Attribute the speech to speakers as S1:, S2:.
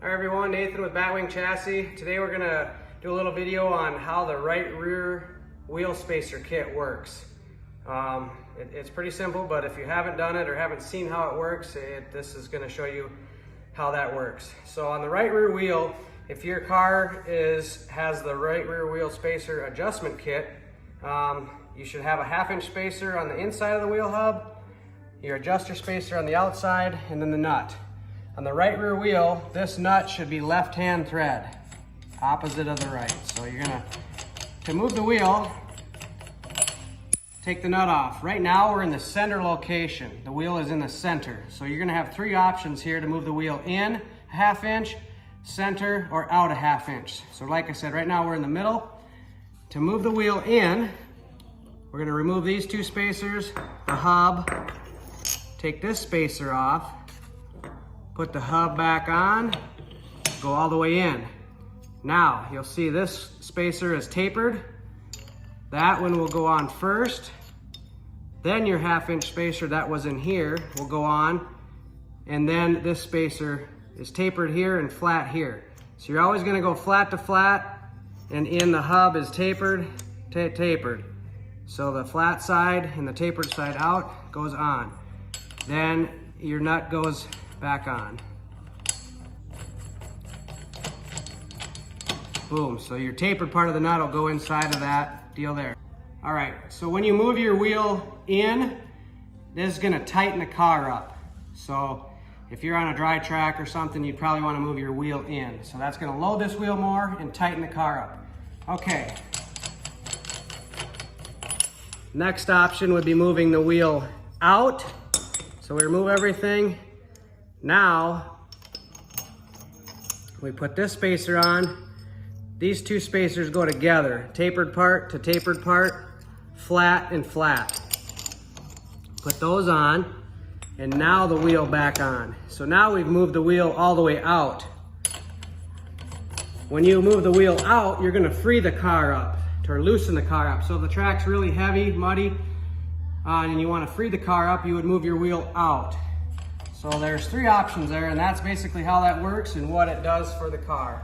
S1: Hi everyone, Nathan with Batwing Chassis. Today we're going to do a little video on how the right rear wheel spacer kit works. It's pretty simple, but if you haven't done it or haven't seen how it works, this is going to show you how that works. So on the right rear wheel, if your car has the right rear wheel spacer adjustment kit, you should have a 1/2 inch spacer on the inside of the wheel hub, your adjuster spacer on the outside, and then the nut. On the right rear wheel, this nut should be left-hand thread, opposite of the right. So you're gonna, to move the wheel, take the nut off. Right now we're in the center location. The wheel is in the center. So you're gonna have three options here to move the wheel: in a 1/2 inch, center, or out a 1/2 inch. So like I said, right now we're in the middle. To move the wheel in, we're gonna remove these two spacers, the hub, take this spacer off, put the hub back on, go all the way in. Now, you'll see this spacer is tapered. That one will go on first. Then your 1/2 inch spacer that was in here will go on. And then this spacer is tapered here and flat here. So you're always gonna go flat to flat, and in the hub is tapered, tapered. So the flat side and the tapered side out goes on. Then your nut goes back on. Boom, so your tapered part of the nut will go inside of that deal there. All right, so when you move your wheel in, this is gonna tighten the car up. So if you're on a dry track or something, you'd probably wanna move your wheel in. So that's gonna load this wheel more and tighten the car up. Okay. Next option would be moving the wheel out. So we remove everything. Now, we put this spacer on. These two spacers go together, tapered part to tapered part, flat and flat. Put those on, and now the wheel back on. So now we've moved the wheel all the way out. When you move the wheel out, you're gonna free the car up, or loosen the car up. So if the track's really heavy, muddy, and you wanna free the car up, you would move your wheel out. So there's three options there, and that's basically how that works and what it does for the car.